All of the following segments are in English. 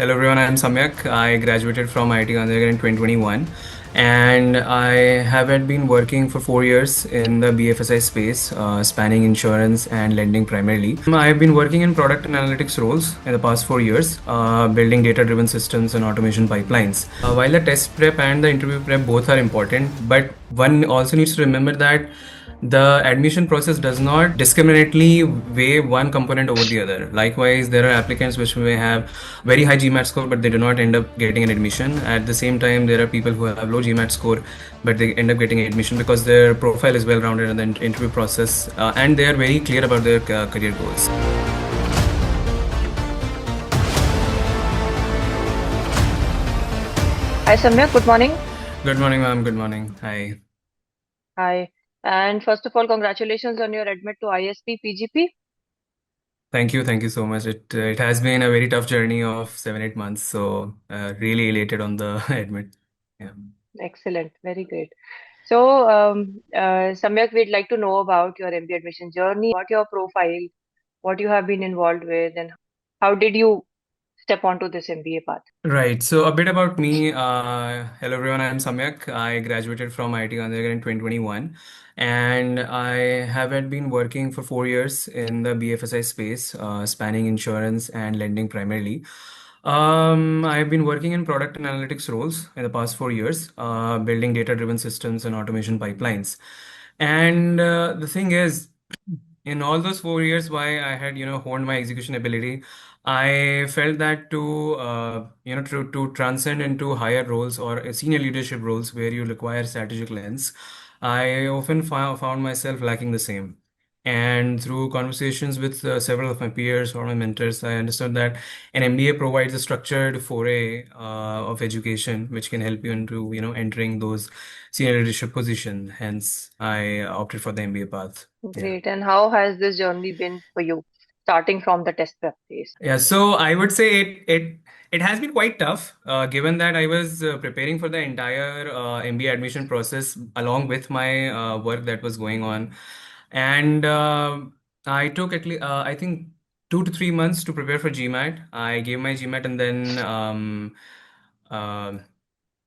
Hello everyone, I'm Samyak. I graduated from IIT Gandhinagar in 2021 and I have been working for 4 years in the BFSI space, spanning insurance and lending primarily. I have been working in product and analytics roles in the past 4 years, building data-driven systems and automation pipelines. While the test prep and the interview prep both are important, but one also needs to remember that the admission process does not discriminately weigh one component over the other. Likewise, there are applicants which may have very high GMAT score, but they do not end up getting an admission. At the same time, there are people who have low GMAT score, but they end up getting admission because their profile is well rounded in the interview process and they are very clear about their career goals. Hi Samyak, good morning. Good morning, ma'am. Good morning. Hi. Hi. And first of all, congratulations on your admit to ISB PGP. Thank you. Thank you so much. It has been a very tough journey of 7-8 months. So really elated on the admit. Yeah. Excellent, very great. So, Samyak, we'd like to know about your MBA admission journey, about your profile, what you have been involved with, and how did you step onto this MBA path? Right. So a bit about me. Hello everyone. I'm Samyak. I graduated from IIT Gandhinagar in 2021, and I have been working for 4 years in the BFSI space, spanning insurance and lending primarily. I've been working in product and analytics roles in the past 4 years, building data-driven systems and automation pipelines. And the thing is, in all those 4 years, why I had honed my execution ability, I felt that to transcend into higher roles or senior leadership roles where you require strategic lens, I often found myself lacking the same. And through conversations with several of my peers or my mentors, I understood that an MBA provides a structured foray of education, which can help you into entering those senior leadership position. Hence, I opted for the MBA path. Yeah. Great. And how has this journey been for you, starting from the test prep phase? Yeah, so I would say it has been quite tough, given that I was preparing for the entire MBA admission process along with my work that was going on, and I took at least I think 2 to 3 months to prepare for GMAT. I gave my GMAT and then uh,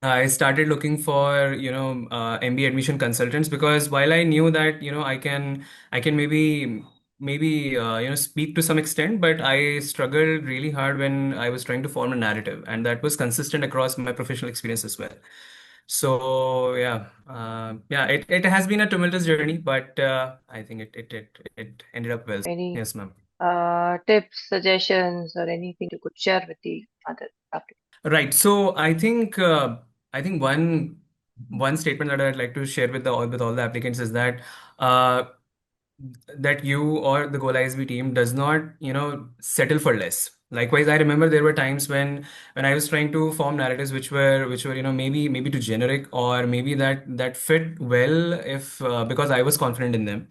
I started looking for MBA admission consultants because while I knew that I can maybe speak to some extent, but I struggled really hard when I was trying to form a narrative, and that was consistent across my professional experience as well. So yeah, it has been a tumultuous journey, but I think it ended up well. Any Yes, ma'am. tips, suggestions, or anything you could share with the other applicants? Right. So I think one statement that I'd like to share with all the applicants is that uh, that you or the Goal ISB team does not settle for less. Likewise, I remember there were times when I was trying to form narratives which were maybe too generic or maybe that fit well if because I was confident in them.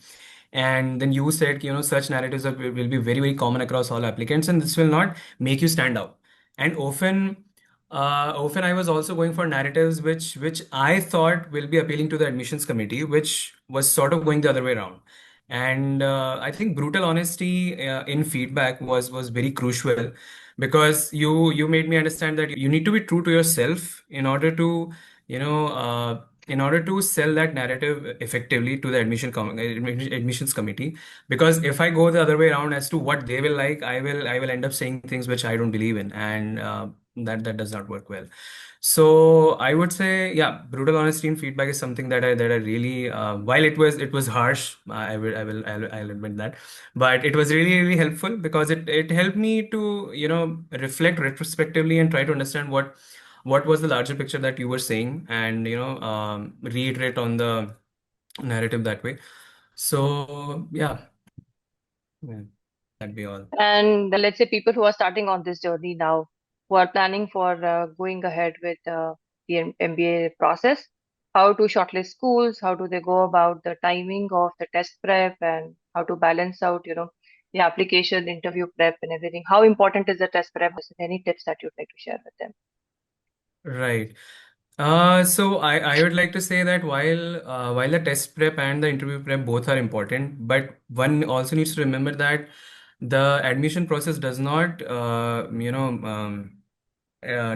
And then you said such narratives will be very very common across all applicants, and this will not make you stand out. And often I was also going for narratives which I thought will be appealing to the admissions committee, which was sort of going the other way around. And I think brutal honesty in feedback was very crucial because you made me understand that you need to be true to yourself in order to you know in order to sell that narrative effectively to the admissions committee. Because if I go the other way around as to what they will like, I will end up saying things which I don't believe in, and that does not work well. So I would say, yeah, brutal honesty and feedback is something that I really, while it was harsh, I'll admit that, but it was really really helpful because it helped me to reflect retrospectively and try to understand what was the larger picture that you were saying, and reiterate on the narrative that way. So yeah, that'd be all. And let's say people who are starting on this journey now, who are planning for going ahead with the MBA process, how to shortlist schools, how do they go about the timing of the test prep, and how to balance out, the application, interview prep, and everything. How important is the test prep? Any tips that you'd like to share with them? Right. So I would like to say that while the test prep and the interview prep both are important, but one also needs to remember that the admission process does not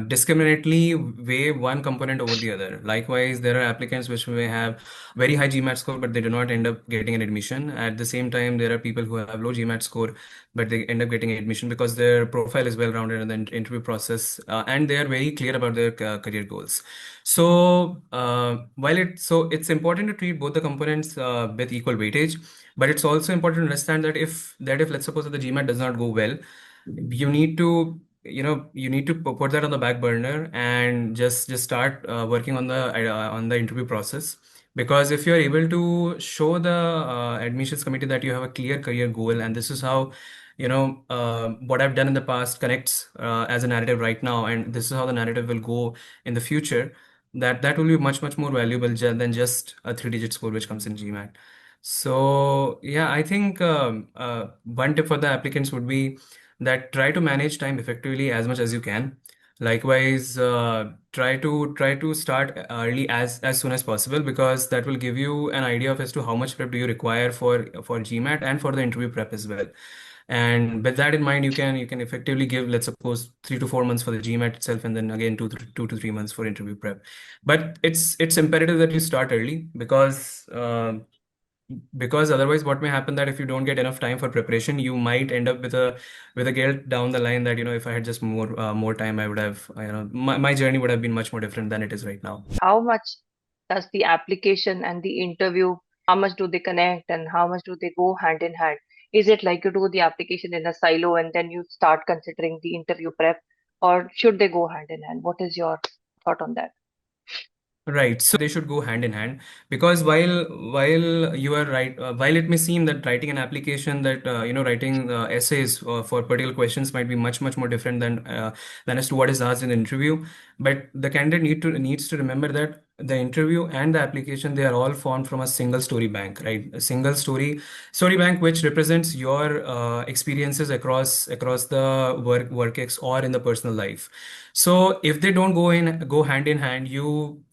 discriminately weigh one component over the other. Likewise, there are applicants which may have very high GMAT score, but they do not end up getting an admission. At the same time, there are people who have low GMAT score, but they end up getting admission because their profile is well-rounded in the interview process, and they are very clear about their career goals. So, it's important to treat both the components with equal weightage, but it's also important to understand that if let's suppose that the GMAT does not go well, you need to put that on the back burner and just start working on the interview process, because if you're able to show the admissions committee that you have a clear career goal, and this is how what I've done in the past connects as a narrative right now, and this is how the narrative will go in the future, that will be much more valuable than just a three-digit score which comes in GMAT. So yeah, I think one tip for the applicants would be that try to manage time effectively as much as you can. Likewise, try to start early as soon as possible, because that will give you an idea of as to how much prep do you require for GMAT and for the interview prep as well. And with that in mind, you can effectively give, let's suppose, 3 to 4 months for the GMAT itself, and then again 2 to 3 months for interview prep. But it's imperative that you start early, because otherwise what may happen that if you don't get enough time for preparation, you might end up with a guilt down the line that if I had just more time, I would have my journey would have been much more different than it is right now. How much does the application and the interview, how much do they connect and how much do they go hand in hand? Is it like you do the application in a silo and then you start considering the interview prep, or should they go hand in hand? What is your thought on that? Right. So they should go hand in hand, because while you are right, while it may seem that writing an application, that writing essays for particular questions might be much more different than as to what is asked in the interview, but the candidate needs to remember that the interview and the application, they are all formed from a single story bank, right? A single story bank which represents your experiences across the work ex or in the personal life. So if they don't go hand in hand, you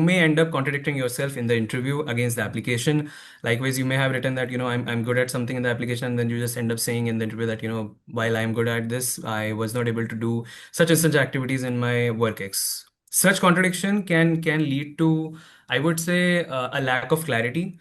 may end up contradicting yourself in the interview against the application. Likewise, you may have written that I'm good at something in the application, and then you just end up saying in the interview that while I'm good at this, I was not able to do such and such activities in my work ex. Such contradiction can lead to, I would say, a lack of clarity,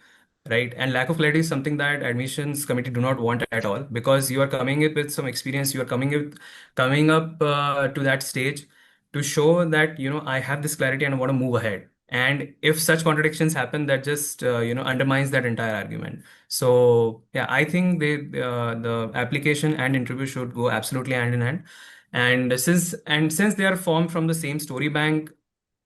right? And lack of clarity is something that admissions committee do not want at all, because you are coming up with some experience, you are coming up to that stage to show that I have this clarity and I want to move ahead. And if such contradictions happen, that just undermines that entire argument. So yeah, I think the application and interview should go absolutely hand in hand. And since they are formed from the same story bank,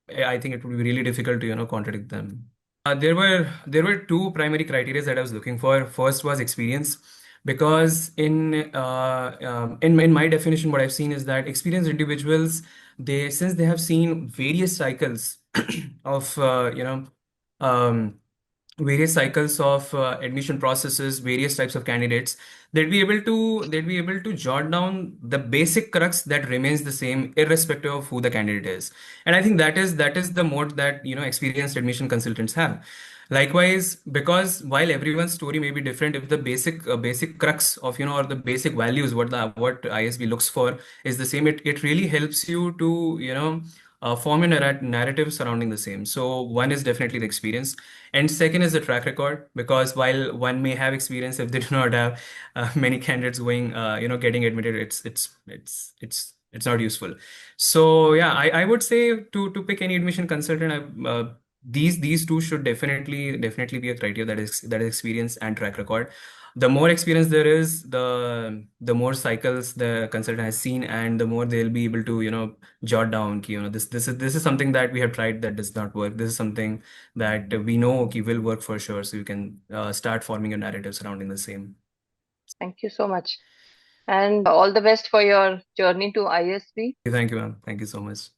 I think it would be really difficult to contradict them. There were two primary criteria that I was looking for. First was experience, because in my definition, what I've seen is that experienced individuals, since they have seen various cycles of um, various cycles of admission processes, various types of candidates, they'd be able to jot down the basic crux that remains the same irrespective of who the candidate is. And I think that is the mode that experienced admission consultants have. Likewise, because while everyone's story may be different, if the basic crux of or the basic values what ISB looks for is the same, it really helps you to form a narrative surrounding the same. So one is definitely the experience, and second is the track record, because while one may have experience, if they do not have many candidates getting admitted, it's not useful. So yeah, I would say to pick any admission consultant, these two should definitely be a criteria, that is experience and track record. The more experience there is, the more cycles the consultant has seen, and the more they'll be able to jot down ki, this is something that we have tried that does not work. This is something that we know ki, will work for sure. So you can start forming a narrative surrounding the same. Thank you so much. And all the best for your journey to ISB. Thank you, ma'am. Thank you so much.